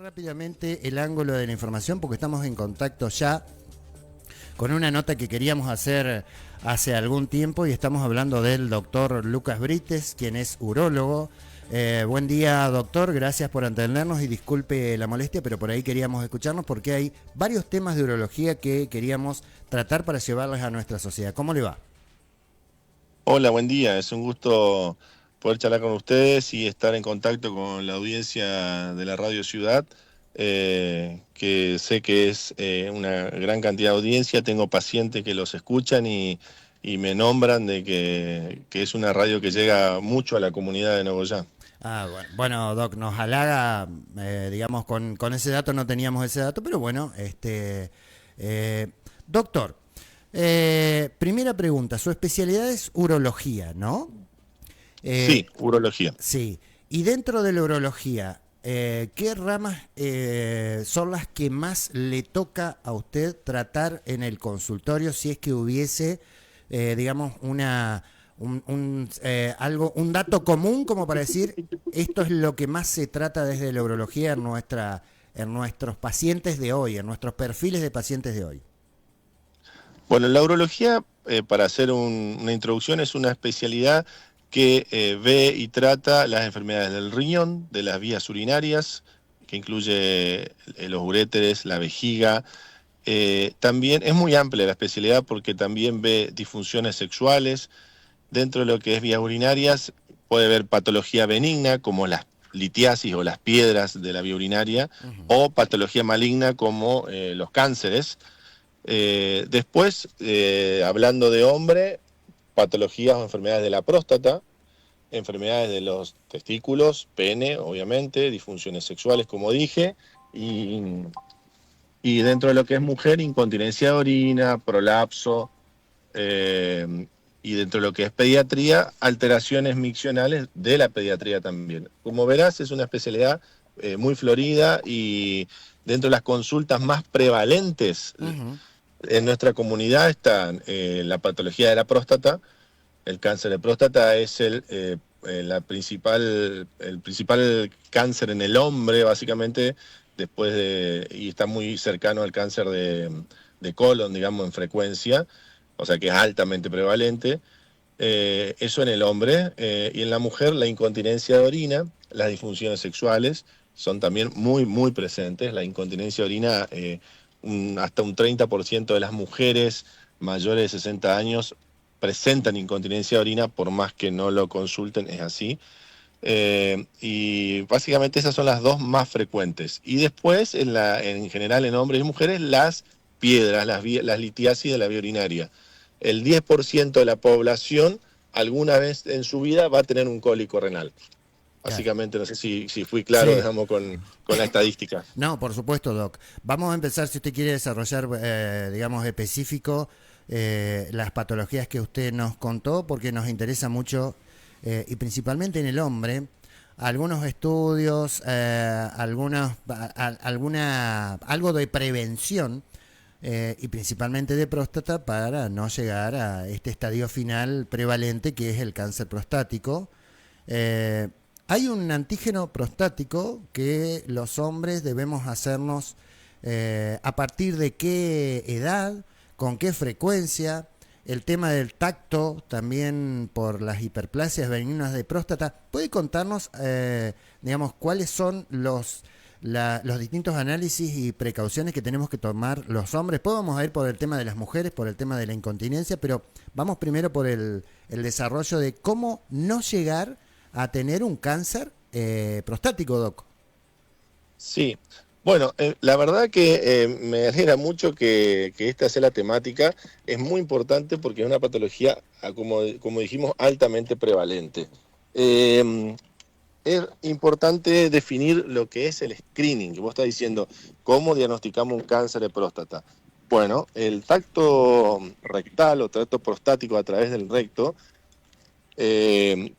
Rápidamente el ángulo de la información porque estamos en contacto ya con una nota que queríamos hacer hace algún tiempo y estamos hablando del doctor Lucas Brites, quien es urólogo. Buen día, doctor, gracias por atendernos y disculpe la molestia, pero por ahí queríamos escucharnos porque hay varios temas de urología que queríamos tratar para llevarles a nuestra sociedad. ¿Cómo le va? Hola, buen día. Es un gusto poder charlar con ustedes y estar en contacto con la audiencia de la Radio Ciudad, que sé que es una gran cantidad de audiencia. Tengo pacientes que los escuchan y me nombran de que es una radio que llega mucho a la comunidad de Nogoyá. Bueno, Doc, nos halaga, digamos, con ese dato no teníamos ese dato, pero bueno, doctor, primera pregunta, su especialidad es urología, ¿no? Sí, Eh, urología. sí, y dentro de la urología, ¿qué ramas son las que más le toca a usted tratar en el consultorio si es que hubiese, digamos, un dato común como para decir esto es lo que más se trata desde la urología en nuestros pacientes de hoy, en nuestros perfiles de pacientes de hoy? Bueno, la urología, para hacer una introducción, es una especialidad que ve y trata las enfermedades del riñón, de las vías urinarias, que incluye los uréteres, la vejiga. También es muy amplia la especialidad porque también ve disfunciones sexuales. Dentro de lo que es vías urinarias, puede ver patología benigna, como las litiasis o las piedras de la vía urinaria, Ujú. o patología maligna, como los cánceres. Después, hablando de hombre, patologías o enfermedades de la próstata, enfermedades de los testículos, pene, obviamente, disfunciones sexuales, como dije, y, y dentro de lo que es mujer, incontinencia de orina, prolapso, y dentro de lo que es pediatría, alteraciones miccionales de la pediatría también. Como verás, es una especialidad muy florida y dentro de las consultas más prevalentes Ujú. en nuestra comunidad está la patología de la próstata. El cáncer de próstata es el principal cáncer en el hombre, básicamente, y está muy cercano al cáncer de colon, digamos, en frecuencia, o sea que es altamente prevalente. Eso en el hombre, y en la mujer la incontinencia de orina, las disfunciones sexuales son también muy, muy presentes. La incontinencia de orina, hasta un 30% de las mujeres mayores de 60 años presentan incontinencia de orina, por más que no lo consulten, es así. Y básicamente esas son las dos más frecuentes. Y después, en general, en hombres y mujeres, las piedras, las litiasis de la vía urinaria. El 10% de la población alguna vez en su vida va a tener un cólico renal. Claro. Básicamente, no sé si fui claro, Sí. digamos, con la estadística. No, por supuesto, Doc. Vamos a empezar, si usted quiere desarrollar, digamos, específico las patologías que usted nos contó, porque nos interesa mucho, y principalmente en el hombre, algunos estudios, algo de prevención, y principalmente de próstata, para no llegar a este estadio final prevalente que es el cáncer prostático. Eh, Hay un antígeno prostático que los hombres debemos hacernos a partir de qué edad, con qué frecuencia, el tema del tacto también por las hiperplasias benignas de próstata. ¿Puede contarnos, digamos, cuáles son los distintos análisis y precauciones que tenemos que tomar los hombres? Después vamos a ir por el tema de las mujeres, por el tema de la incontinencia, pero vamos primero por el desarrollo de cómo no llegar a tener un cáncer prostático, Doc. Sí, bueno, la verdad que me alegra mucho que esta sea la temática. Es muy importante porque es una patología, como dijimos, altamente prevalente. Eh, es importante definir lo que es el screening, que vos estás diciendo, cómo diagnosticamos un cáncer de próstata. Bueno, el tacto rectal o tacto prostático a través del recto eh,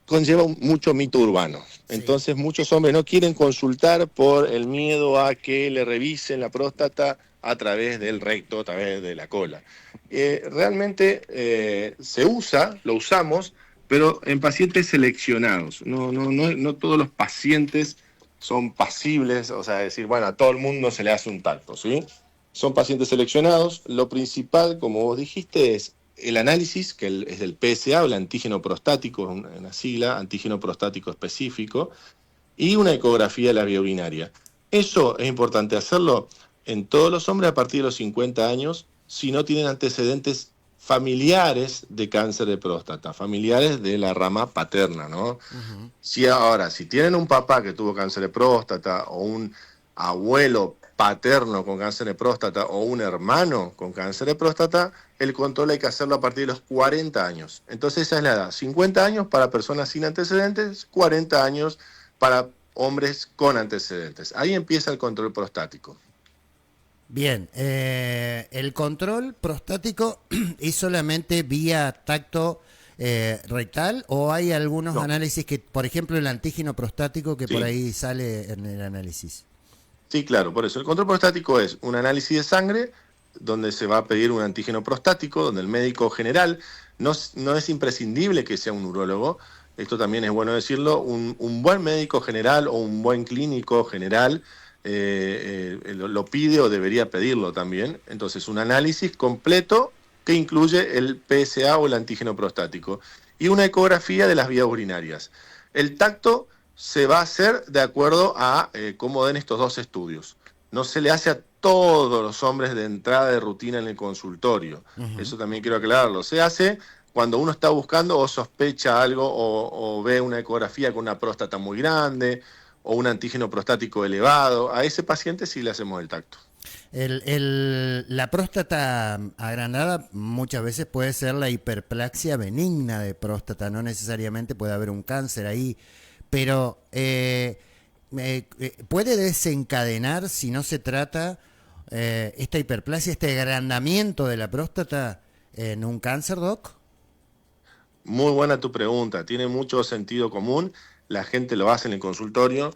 conlleva mucho mito urbano. Sí. Entonces muchos hombres no quieren consultar por el miedo a que le revisen la próstata a través del recto, a través de la cola. Realmente lo usamos, pero en pacientes seleccionados. No todos los pacientes son pasibles, o sea, decir, bueno, a todo el mundo se le hace un tacto, ¿sí? Son pacientes seleccionados. Lo principal, como vos dijiste, es el análisis, que es del PSA, o el antígeno prostático, es una sigla, antígeno prostático específico, y una ecografía de la vía urinaria. Eso es importante hacerlo en todos los hombres a partir de los 50 años, si no tienen antecedentes familiares de cáncer de próstata, familiares de la rama paterna, ¿no? Ujú. Si tienen un papá que tuvo cáncer de próstata, o un abuelo paterno con cáncer de próstata, o un hermano con cáncer de próstata, el control hay que hacerlo a partir de los 40 años. Entonces esa es la edad, 50 años para personas sin antecedentes, 40 años para hombres con antecedentes. Ahí empieza el control prostático. Bien, el control prostático es solamente vía tacto rectal o hay algunos No, análisis que, por ejemplo, el antígeno prostático que por sí, ahí sale en el análisis. sí, claro, por eso. El control prostático es un análisis de sangre donde se va a pedir un antígeno prostático, donde el médico general no es imprescindible que sea un urólogo. Esto también es bueno decirlo, un buen médico general o un buen clínico general lo pide o debería pedirlo también. Entonces, un análisis completo que incluye el PSA o el antígeno prostático y una ecografía de las vías urinarias. El tacto se va a hacer de acuerdo a cómo den estos dos estudios. No se le hace a todos los hombres de entrada de rutina en el consultorio. Ujú. Eso también quiero aclararlo. Se hace cuando uno está buscando o sospecha algo o ve una ecografía con una próstata muy grande o un antígeno prostático elevado. A ese paciente sí le hacemos el tacto. La próstata agrandada muchas veces puede ser la hiperplasia benigna de próstata, no necesariamente puede haber un cáncer ahí, pero puede desencadenar si no se trata esta hiperplasia, este agrandamiento de la próstata en un cáncer, Doc. Muy buena tu pregunta, tiene mucho sentido común, la gente lo hace en el consultorio.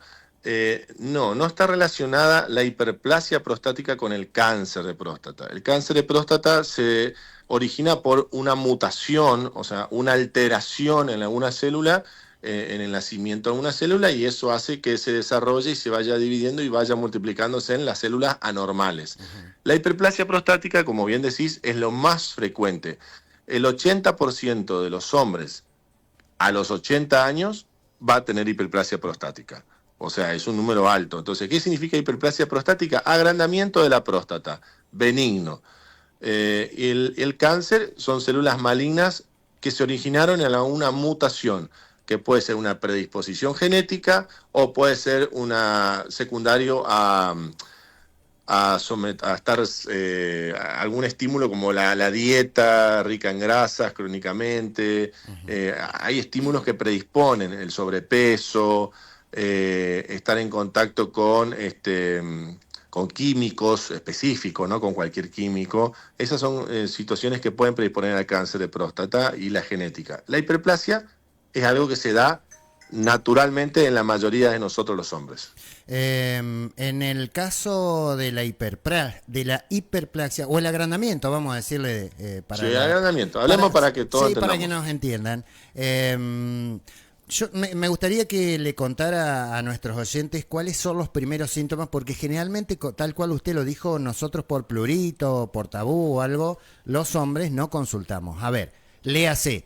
No está relacionada la hiperplasia prostática con el cáncer de próstata. El cáncer de próstata se origina por una mutación, o sea, una alteración en alguna célula, en el nacimiento de una célula, y eso hace que se desarrolle y se vaya dividiendo y vaya multiplicándose en las células anormales. Ujú. La hiperplasia prostática, como bien decís, es lo más frecuente. El 80% de los hombres a los 80 años va a tener hiperplasia prostática. O sea, es un número alto. Entonces, ¿qué significa hiperplasia prostática? Agrandamiento de la próstata, benigno. El cáncer son células malignas que se originaron en una mutación, que puede ser una predisposición genética o puede ser una secundario a estar a algún estímulo como la dieta rica en grasas crónicamente. Hay estímulos que predisponen el sobrepeso, estar en contacto con químicos específicos, ¿no? Con cualquier químico. Esas son situaciones que pueden predisponer al cáncer de próstata y la genética. La hiperplasia es algo que se da naturalmente en la mayoría de nosotros los hombres. En el caso de de la hiperplasia o el agrandamiento, vamos a decirle Sí, agrandamiento. Hablemos para que todos sí, para que entendamos. nos entiendan. Me gustaría que le contara a nuestros oyentes cuáles son los primeros síntomas, porque generalmente, tal cual usted lo dijo, nosotros por plurito, por tabú o algo, los hombres no consultamos. A ver, léase.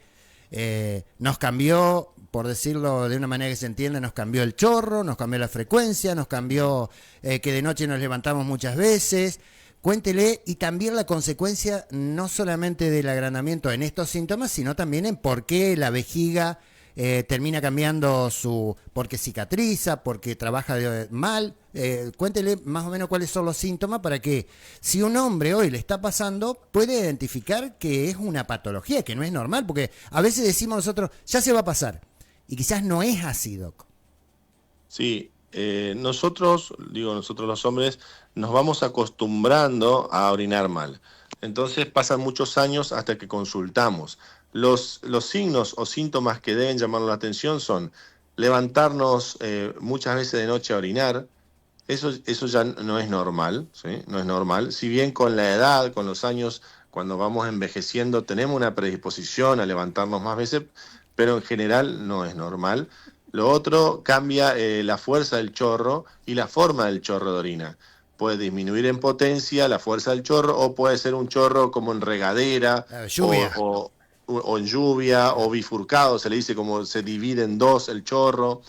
Nos cambió, por decirlo de una manera que se entienda, nos cambió el chorro, nos cambió la frecuencia, nos cambió que de noche nos levantamos muchas veces. Cuéntele, y también la consecuencia no solamente del agrandamiento en estos síntomas, sino también en por qué la vejiga termina cambiando porque cicatriza, porque trabaja mal. Cuéntele más o menos cuáles son los síntomas para que si un hombre hoy le está pasando, puede identificar que es una patología, que no es normal, porque a veces decimos nosotros, ya se va a pasar, y quizás no es así, Doc. Sí, nosotros los hombres, nos vamos acostumbrando a orinar mal. Entonces pasan muchos años hasta que consultamos. Los signos o síntomas que deben llamarnos la atención son levantarnos muchas veces de noche a orinar. Eso ya no es normal, ¿sí? No es normal. Si bien con la edad, con los años, cuando vamos envejeciendo, tenemos una predisposición a levantarnos más veces, pero en general no es normal. Lo otro cambia la fuerza del chorro y la forma del chorro de orina. Puede disminuir en potencia la fuerza del chorro o puede ser un chorro como en regadera Lluvia. o en lluvia o bifurcado, se le dice como se divide en dos el chorro.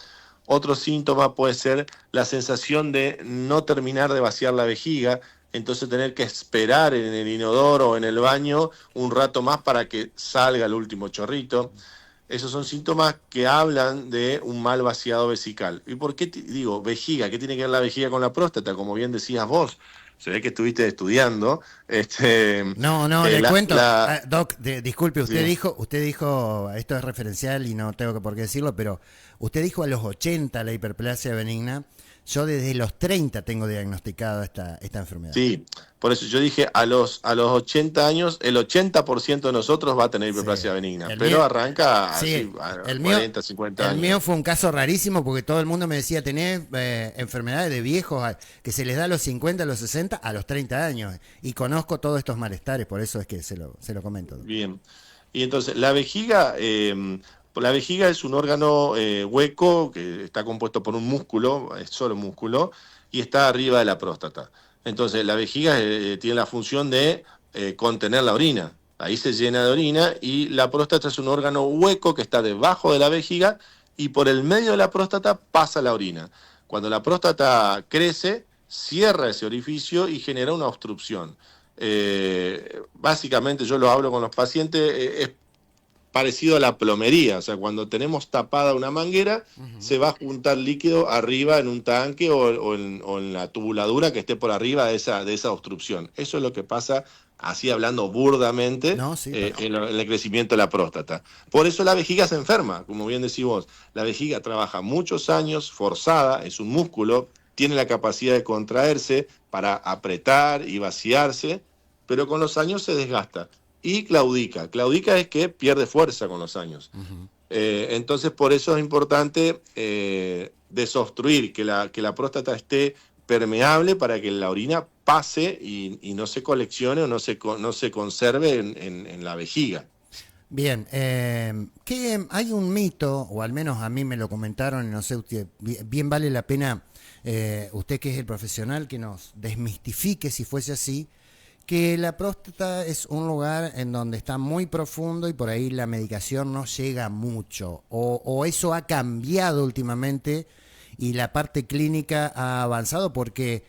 Otro síntoma puede ser la sensación de no terminar de vaciar la vejiga, entonces tener que esperar en el inodoro o en el baño un rato más para que salga el último chorrito. Esos son síntomas que hablan de un mal vaciado vesical. ¿Y por qué digo vejiga? ¿Qué tiene que ver la vejiga con la próstata? Como bien decías vos, se ve que estuviste estudiando. No, le cuento. Doc, disculpe, sí. usted dijo, esto es referencial y no tengo que por qué decirlo, pero usted dijo a los 80 la hiperplasia benigna. Yo desde los 30 tengo diagnosticada esta enfermedad. Sí, por eso yo dije a los 80 años, el 80% de nosotros va a tener hiperplasia benigna, pero arranca así, a 40, 50 años. El mío fue un caso rarísimo porque todo el mundo me decía, tenés enfermedades de viejos que se les da a los 50, a los 60, a los 30 años. Y conozco todos estos malestares, por eso es que se lo comento. Bien, y entonces la vejiga es un órgano hueco que está compuesto por un músculo, es solo músculo, y está arriba de la próstata. Entonces la vejiga tiene la función de contener la orina. Ahí se llena de orina y la próstata es un órgano hueco que está debajo de la vejiga y por el medio de la próstata pasa la orina. Cuando la próstata crece, cierra ese orificio y genera una obstrucción. Básicamente yo lo hablo con los pacientes, es parecido a la plomería, o sea, cuando tenemos tapada una manguera, se va a juntar líquido arriba en un tanque o en la tubuladura que esté por arriba de esa obstrucción. Eso es lo que pasa, así hablando burdamente, en el crecimiento de la próstata. Por eso la vejiga se enferma, como bien decís vos. La vejiga trabaja muchos años, forzada, es un músculo, tiene la capacidad de contraerse para apretar y vaciarse, pero con los años se desgasta. Y claudica. Claudica es que pierde fuerza con los años. Entonces, por eso es importante desobstruir, que la próstata esté permeable para que la orina pase y no se coleccione o no se conserve en la vejiga. Bien, que hay un mito, o al menos a mí me lo comentaron, y no sé, usted, bien vale la pena, usted que es el profesional, que nos desmistifique si fuese así, que la próstata es un lugar en donde está muy profundo y por ahí la medicación no llega mucho. O eso ha cambiado últimamente y la parte clínica ha avanzado porque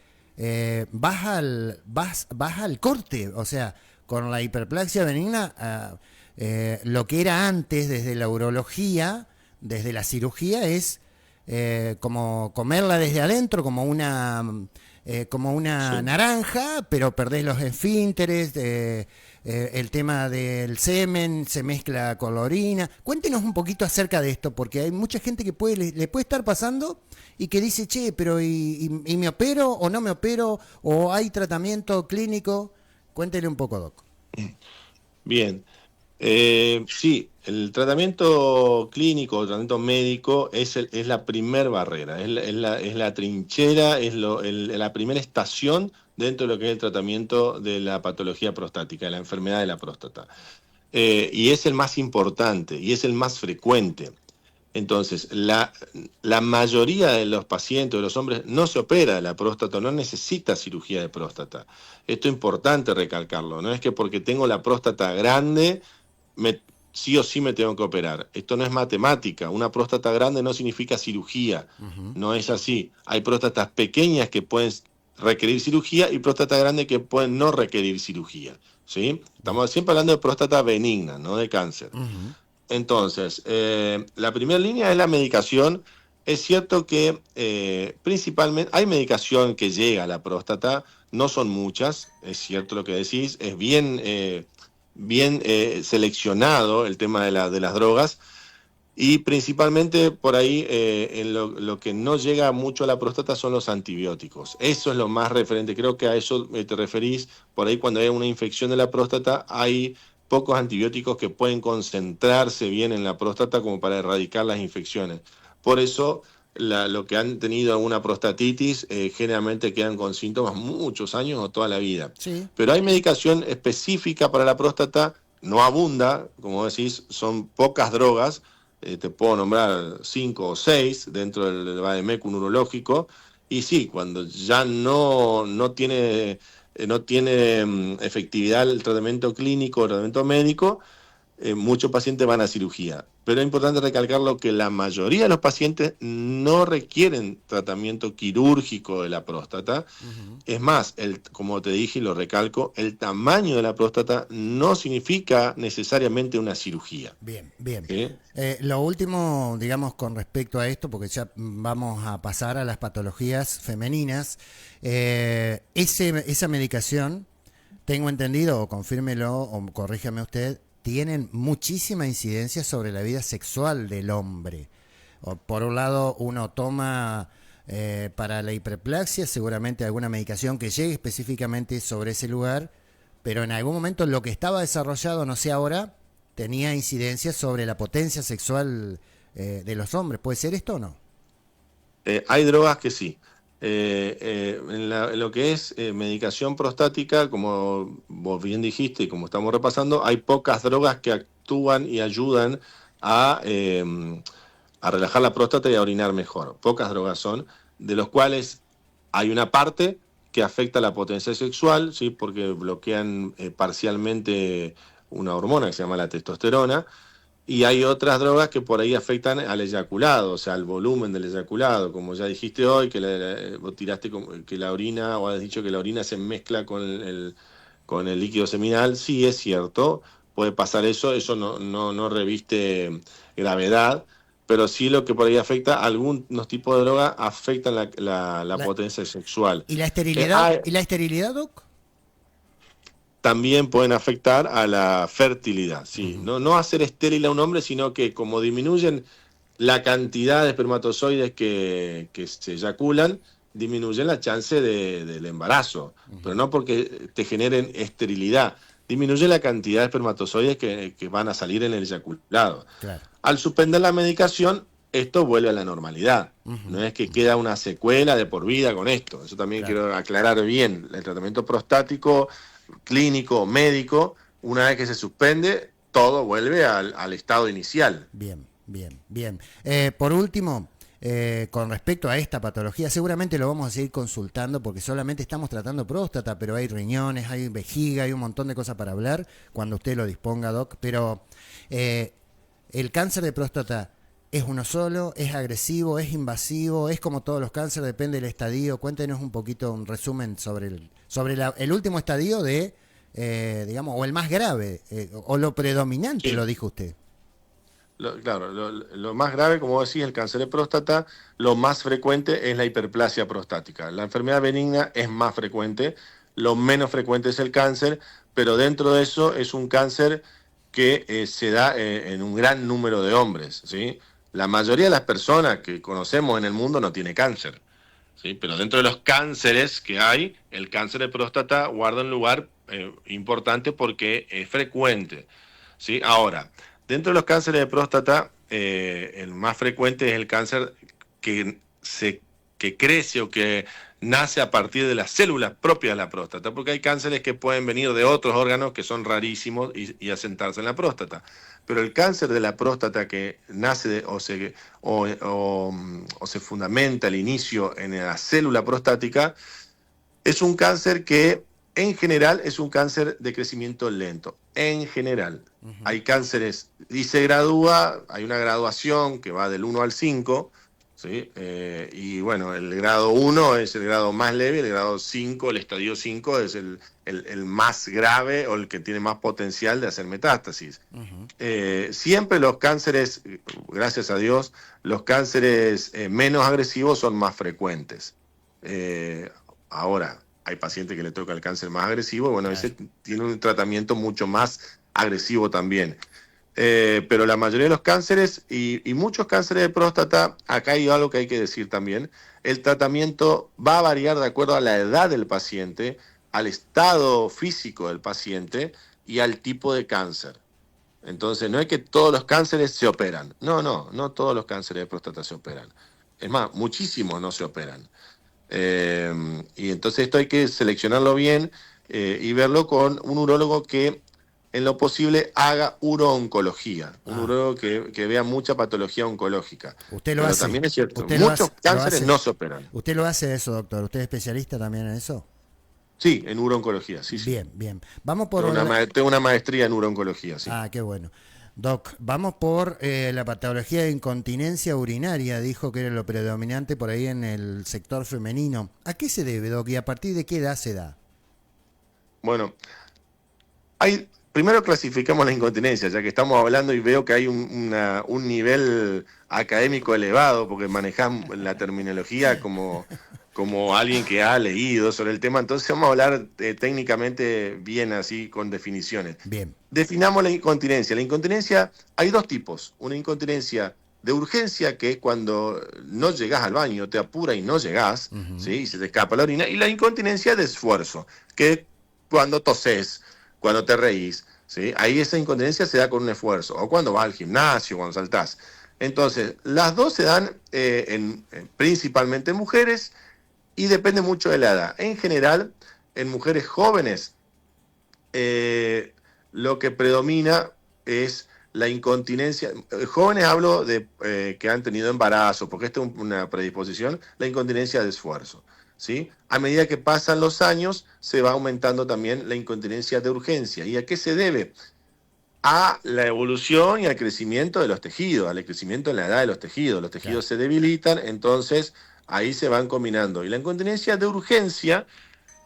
vas al corte. O sea, con la hiperplasia benigna, lo que era antes desde la urología, desde la cirugía, es como comerla desde adentro, como una sí, naranja, pero perdés los esfínteres, el tema del semen se mezcla con la orina. Cuéntenos un poquito acerca de esto, porque hay mucha gente que le puede estar pasando y que dice, che, pero ¿y me opero o no me opero? ¿O hay tratamiento clínico? Cuéntele un poco, Doc. Bien. Sí, el tratamiento clínico, el tratamiento médico es la primer barrera, es la trinchera, es la primera estación dentro de lo que es el tratamiento de la patología prostática, de la enfermedad de la próstata. Y es el más importante y es el más frecuente. Entonces, la mayoría de los pacientes, de los hombres, no se opera de la próstata, no necesita cirugía de próstata. Esto es importante recalcarlo, no es que porque tengo la próstata grande, sí o sí me tengo que operar. Esto no es matemática. Una próstata grande no significa cirugía. No es así. Hay próstatas pequeñas que pueden requerir cirugía y próstatas grandes que pueden no requerir cirugía. ¿Sí? Estamos siempre hablando de próstata benigna, no de cáncer. Entonces, la primera línea es la medicación. Es cierto que principalmente hay medicación que llega a la próstata, no son muchas, es cierto lo que decís, es bien seleccionado el tema de las drogas y principalmente por ahí lo que no llega mucho a la próstata son los antibióticos. Eso es lo más referente, creo que a eso te referís. Por ahí cuando hay una infección de la próstata hay pocos antibióticos que pueden concentrarse bien en la próstata como para erradicar las infecciones. Por eso lo que han tenido alguna prostatitis generalmente quedan con síntomas muchos años o toda la vida. Sí. Pero hay medicación específica para la próstata, no abunda, como decís, son pocas drogas, te puedo nombrar 5 o 6 dentro del vademécum urológico, y sí, cuando ya no tiene efectividad el tratamiento clínico, el tratamiento médico, muchos pacientes van a cirugía. Pero es importante recalcarlo que la mayoría de los pacientes no requieren tratamiento quirúrgico de la próstata. Ujú. Es más, como te dije y lo recalco, el tamaño de la próstata no significa necesariamente una cirugía. Bien, bien. ¿Sí? Lo último, digamos, con respecto a esto, porque ya vamos a pasar a las patologías femeninas, esa medicación, tengo entendido, o confírmelo, o corríjame usted, tienen muchísima incidencia sobre la vida sexual del hombre. Por un lado, uno toma para la hiperplasia seguramente alguna medicación que llegue específicamente sobre ese lugar, pero en algún momento lo que estaba desarrollado, no sé ahora, tenía incidencia sobre la potencia sexual de los hombres. ¿Puede ser esto o no? Hay drogas que sí. En lo que es medicación prostática, como vos bien dijiste y como estamos repasando, hay pocas drogas que actúan y ayudan a, eh, a relajar la próstata y a orinar mejor. Pocas drogas son, de los cuales hay una parte que afecta la potencia sexual, ¿sí? Porque bloquean parcialmente una hormona que se llama la testosterona, y hay otras drogas que por ahí afectan al eyaculado, o sea, al volumen del eyaculado, como ya dijiste hoy, que vos tiraste que la orina, o has dicho que la orina se mezcla con el líquido seminal. Sí, es cierto, puede pasar eso no reviste gravedad, pero sí lo que por ahí afecta, algunos tipos de droga afectan la La- potencia sexual. ¿Y la esterilidad? Hay, ¿Y la esterilidad, Doc? también pueden afectar a la fertilidad, sí. Ujú. No hacer estéril a un hombre, sino que como disminuyen la cantidad de espermatozoides que se eyaculan, disminuyen la chance del embarazo, pero no porque te generen esterilidad, disminuye la cantidad de espermatozoides que van a salir en el eyaculado. Claro. Al suspender la medicación, esto vuelve a la normalidad. No Ujú, es que ujú. queda una secuela de por vida con esto. Eso también Claro. quiero aclarar bien. El tratamiento prostático, clínico, médico, una vez que se suspende, todo vuelve al estado inicial. Bien, bien, bien. Por último, con respecto a esta patología, seguramente lo vamos a seguir consultando porque solamente estamos tratando próstata, pero hay riñones, hay vejiga, hay un montón de cosas para hablar cuando usted lo disponga, Doc. Pero eh, el cáncer de próstata es uno solo, es agresivo, es invasivo, es como todos los cánceres, depende del estadio. Cuéntenos un poquito, un resumen sobre el último estadio de, digamos, o el más grave, o lo predominante, lo Sí. dijo usted. Claro, lo más grave, como decís, el cáncer de próstata, lo más frecuente es la hiperplasia prostática. La enfermedad benigna es más frecuente, lo menos frecuente es el cáncer, pero dentro de eso es un cáncer que se da en un gran número de hombres, ¿sí? La mayoría de las personas que conocemos en el mundo no tiene cáncer, ¿sí? Pero dentro de los cánceres que hay, el cáncer de próstata guarda un lugar importante porque es frecuente, ¿sí? Ahora, dentro de los cánceres de próstata, el más frecuente es el cáncer que, se, que crece o que nace a partir de las células propias de la próstata, porque hay cánceres que pueden venir de otros órganos que son rarísimos y asentarse en la próstata. Pero el cáncer de la próstata que nace o se fundamenta al inicio en la célula prostática es un cáncer que en general es un cáncer de crecimiento lento. En general. Ujú. Hay cánceres y se gradúa, hay una graduación que va del 1 al 5, ¿sí? Y bueno, el grado 1 es el grado más leve, el grado 5, el estadio 5 es el más grave o el que tiene más potencial de hacer metástasis. Ujú. Siempre los cánceres, gracias a Dios, los cánceres menos agresivos son más frecuentes. Eh, Ahora, hay pacientes que le toca el cáncer más agresivo, bueno, Claro. ese tiene un tratamiento mucho más agresivo también. Pero la mayoría de los cánceres y muchos cánceres de próstata, acá hay algo que hay que decir también, el tratamiento va a variar de acuerdo a la edad del paciente, al estado físico del paciente y al tipo de cáncer. Entonces, no es que todos los cánceres se operan. No todos los cánceres de próstata se operan. Es más, muchísimos no se operan. Y entonces esto hay que seleccionarlo bien y verlo con un urólogo que en lo posible haga urooncología, un Ah, urólogo que vea mucha patología oncológica. usted lo Pero hace. también es cierto, Usted lo hace, muchos cánceres no se operan. usted lo hace eso, doctor. ¿Usted es especialista también en eso? Sí, en urooncología, sí, sí. Bien, bien. Vamos por la... Tengo una maestría en urooncología, sí. Ah, qué bueno. Doc, vamos por la patología de incontinencia urinaria, dijo que era lo predominante por ahí en el sector femenino. ¿A qué se debe, Doc? ¿Y a partir de qué edad se da? Bueno, primero clasificamos la incontinencia, ya que estamos hablando y veo que hay un nivel académico elevado, porque manejamos la terminología como alguien que ha leído sobre el tema, entonces vamos a hablar técnicamente bien así, con definiciones. Bien. Definamos la incontinencia. La incontinencia, hay dos tipos. Una incontinencia de urgencia, que es cuando no llegás al baño, te apura y no llegás, Ujú. ¿sí? Y se te escapa la orina. Y la incontinencia de esfuerzo, que es cuando toses, cuando te reís, ¿sí? Ahí esa incontinencia se da con un esfuerzo. O cuando vas al gimnasio, cuando saltás. Entonces, las dos se dan principalmente en mujeres y depende mucho de la edad. En general, en mujeres jóvenes, eh, lo que predomina es la incontinencia. Jóvenes hablo de que han tenido embarazo, porque esta es una predisposición, la incontinencia de esfuerzo. ¿Sí? A medida que pasan los años, se va aumentando también la incontinencia de urgencia. ¿Y a qué se debe? A la evolución y al crecimiento de los tejidos, al crecimiento en la edad de los tejidos. Los tejidos Claro. se debilitan, entonces ahí se van combinando. Y la incontinencia de urgencia,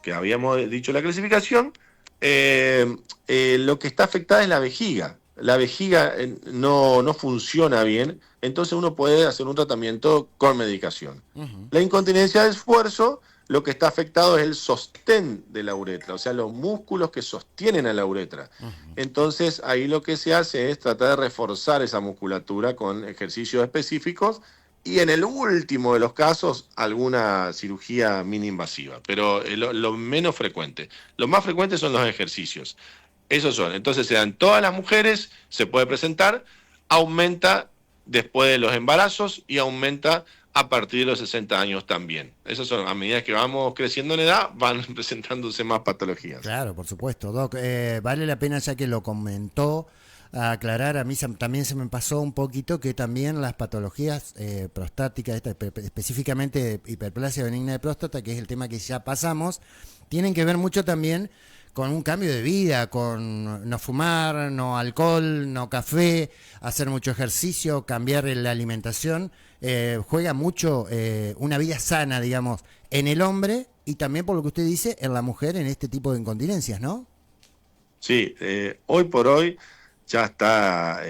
que habíamos dicho la clasificación, lo que está afectada es la vejiga. La vejiga no funciona bien, entonces uno puede hacer un tratamiento con medicación. Ujú. La incontinencia de esfuerzo, lo que está afectado es el sostén de la uretra, o sea, los músculos que sostienen a la uretra. Ujú. Entonces ahí lo que se hace es tratar de reforzar esa musculatura con ejercicios específicos y en el último de los casos, alguna cirugía mini invasiva, pero lo menos frecuente. Lo más frecuente son los ejercicios. Esos son. Entonces se dan todas las mujeres, se puede presentar, aumenta después de los embarazos y aumenta a partir de los 60 años también. Esos son, a medida que vamos creciendo en edad, van presentándose más patologías. Claro, por supuesto, Doc. Vale la pena, ya que lo comentó, aclarar, a mí también se me pasó un poquito que también las patologías prostáticas, específicamente hiperplasia benigna de próstata, que es el tema que ya pasamos, tienen que ver mucho también con un cambio de vida, con no fumar, no alcohol, no café, hacer mucho ejercicio, cambiar la alimentación. Juega mucho una vida sana, digamos, en el hombre y también, por lo que usted dice, en la mujer en este tipo de incontinencias, ¿no? Sí, hoy por hoy ya está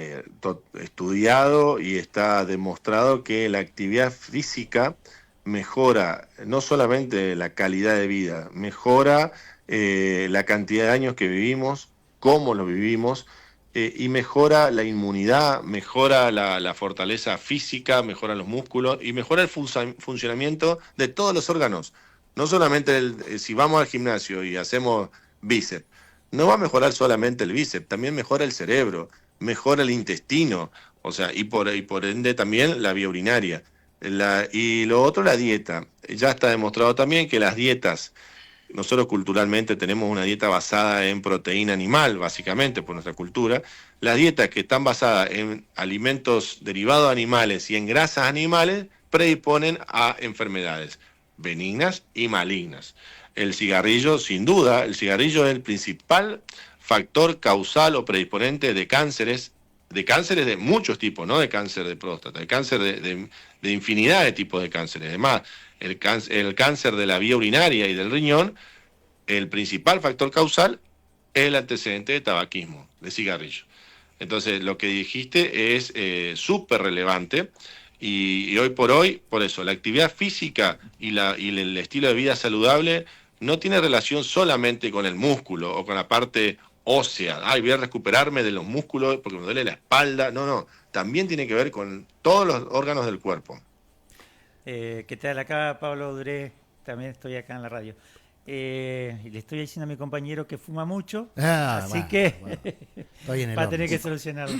estudiado y está demostrado que la actividad física mejora no solamente la calidad de vida, mejora la cantidad de años que vivimos, cómo lo vivimos, y mejora la inmunidad, mejora la fortaleza física, mejora los músculos y mejora el funcionamiento de todos los órganos. No solamente si vamos al gimnasio y hacemos bíceps, no va a mejorar solamente el bíceps, también mejora el cerebro, mejora el intestino, o sea, y por ende también la vía urinaria. Y lo otro, la dieta. Ya está demostrado también que las dietas, nosotros culturalmente tenemos una dieta basada en proteína animal, básicamente, por nuestra cultura. Las dietas que están basadas en alimentos derivados de animales y en grasas animales predisponen a enfermedades benignas y malignas. El cigarrillo, sin duda, el cigarrillo es el principal factor causal o predisponente de cánceres de muchos tipos, no de cáncer de próstata, de cáncer de infinidad de tipos de cánceres. Además, el cáncer de la vía urinaria y del riñón, el principal factor causal es el antecedente de tabaquismo, de cigarrillo. Entonces, lo que dijiste es súper relevante y hoy por hoy, por eso, la actividad física y el estilo de vida saludable no tiene relación solamente con el músculo o con la parte ósea. Ay, voy a recuperarme de los músculos porque me duele la espalda. No, no. También tiene que ver con todos los órganos del cuerpo. ¿Qué tal? Acá Pablo Duré, también estoy acá en la radio. Y le estoy diciendo a mi compañero que fuma mucho, Ah, así bueno, que bueno. Estoy en el va a horno. tener que solucionarlo.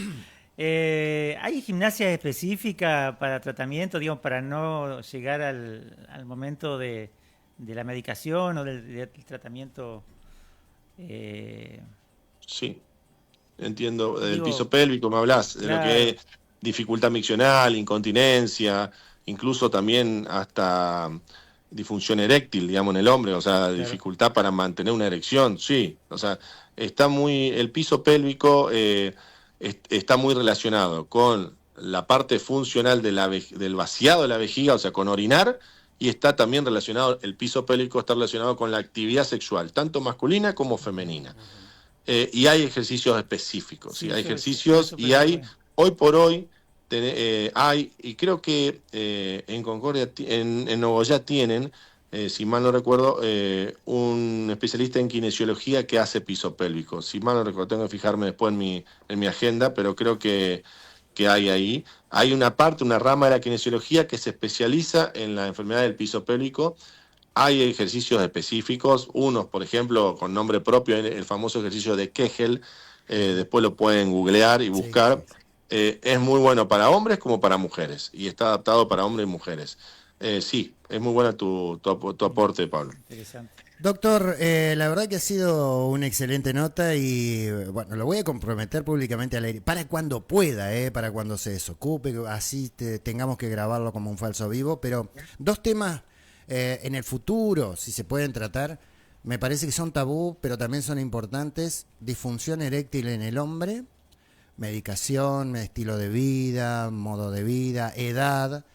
¿Hay gimnasia específica para tratamiento, digamos, para no llegar al momento de la medicación o del tratamiento? Sí. entiendo. Del Digo, piso pélvico me hablas, de lo claro, que es dificultad miccional, incontinencia, incluso también hasta disfunción eréctil, digamos, en el hombre, o sea, claro. dificultad para mantener una erección, sí. O sea, el piso pélvico está muy relacionado con la parte funcional de del vaciado de la vejiga, o sea, con orinar, y está también relacionado, el piso pélvico está relacionado con la actividad sexual, tanto masculina como femenina. Y hay ejercicios específicos, ¿sí? Sí, Hay por ejercicios eso y hay, pregunto. hoy por hoy, hay, y creo que en Concordia, en Nogoyá tienen, si mal no recuerdo, un especialista en kinesiología que hace piso pélvico. Si mal no recuerdo, tengo que fijarme después en mi agenda, pero creo que hay ahí. Hay una parte, una rama de la kinesiología que se especializa en la enfermedad del piso pélvico. Hay ejercicios específicos, unos, por ejemplo, con nombre propio, el famoso ejercicio de Kegel, Ujú. después lo pueden googlear y Sí, buscar. sí. Es muy bueno para hombres como para mujeres, y está adaptado para hombres y mujeres. Sí, es muy buena tu aporte, Pablo. Interesante. Doctor, la verdad que ha sido una excelente nota y bueno, lo voy a comprometer públicamente al aire, para cuando pueda, para cuando se desocupe, así tengamos que grabarlo como un falso vivo, pero dos temas en el futuro, si se pueden tratar, me parece que son tabú, pero también son importantes: disfunción eréctil en el hombre, medicación, estilo de vida, modo de vida, edad,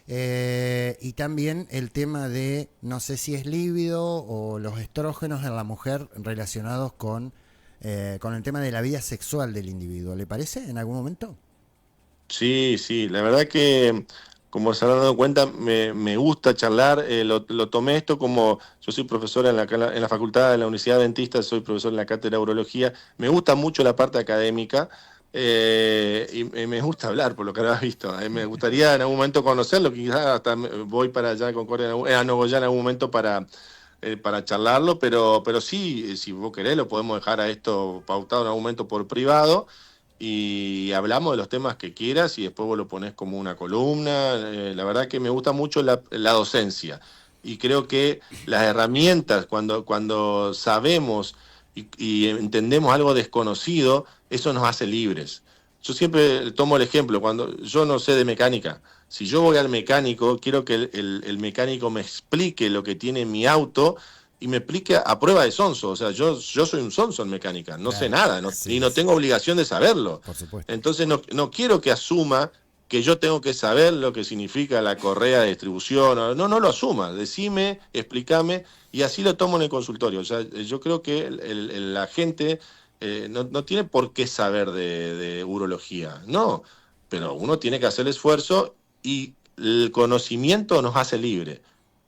y también el tema de, no sé si es líbido o los estrógenos en la mujer relacionados con el tema de la vida sexual del individuo. ¿Le parece en algún momento? Sí, sí, la verdad que, como se habrán dado cuenta, me gusta charlar. Lo tomé esto como, yo soy profesor en la facultad de la Universidad Adventista, soy profesor en la cátedra de urología. Me gusta mucho la parte académica, y me gusta hablar, por lo que habrás visto. Me gustaría en algún momento conocerlo, quizás hasta voy para allá a Concordia, a Nogoyá en algún momento para charlarlo, pero sí, si vos querés, lo podemos dejar a esto pautado en algún momento por privado y hablamos de los temas que quieras y después vos lo ponés como una columna. La verdad que me gusta mucho la docencia y creo que las herramientas, cuando sabemos y entendemos algo desconocido, eso nos hace libres. Yo siempre tomo el ejemplo, cuando yo no sé de mecánica, si yo voy al mecánico, quiero que el mecánico me explique lo que tiene mi auto y me explique a prueba de sonso. O sea, yo soy un sonso en mecánica, no sé Claro, nada, y sí, no sí, tengo obligación de saberlo. por supuesto. Entonces no quiero que asuma que yo tengo que saber lo que significa la correa de distribución. No lo asuma, decime, explícame, y así lo tomo en el consultorio. O sea, yo creo que la gente no tiene por qué saber de urología, no, pero uno tiene que hacer el esfuerzo y el conocimiento nos hace libre.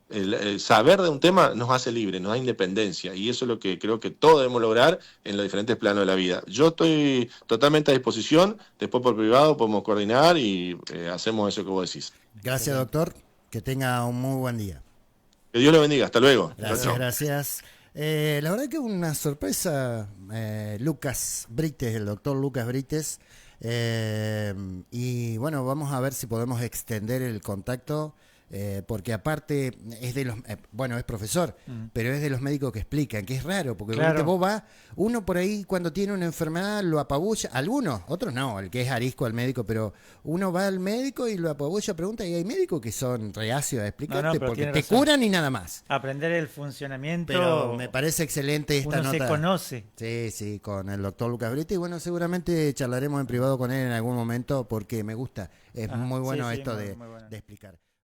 El saber de un tema nos hace libre, nos da independencia, y eso es lo que creo que todos debemos lograr en los diferentes planos de la vida. Yo estoy totalmente a disposición, después por privado podemos coordinar y hacemos eso que vos decís. Gracias, Excelente. doctor. Que tenga un muy buen día. Que Dios lo bendiga, hasta luego. Chao, Gracias, chao. gracias. La verdad que una sorpresa, Lucas Brites, el doctor Lucas Brites. Y bueno, vamos a ver si podemos extender el contacto, porque aparte es de los, bueno, es profesor, Mm. pero es de los médicos que explican, que es raro, porque ¿viste? Claro. Vos vas, uno por ahí cuando tiene una enfermedad lo apabulla, algunos, otros no, el que es arisco al médico, pero uno va al médico y lo apabulla, pregunta, y hay médicos que son reacios a No, no, explicarte pero porque tiene te razón. curan y nada más. Aprender el funcionamiento, Pero me parece excelente esta uno se nota. conoce. Sí, sí, con el doctor Lucas Brito. Y bueno, seguramente charlaremos en privado con él en algún momento porque me gusta. Es Ajá, muy sí, bueno sí, esto muy bueno. de explicar.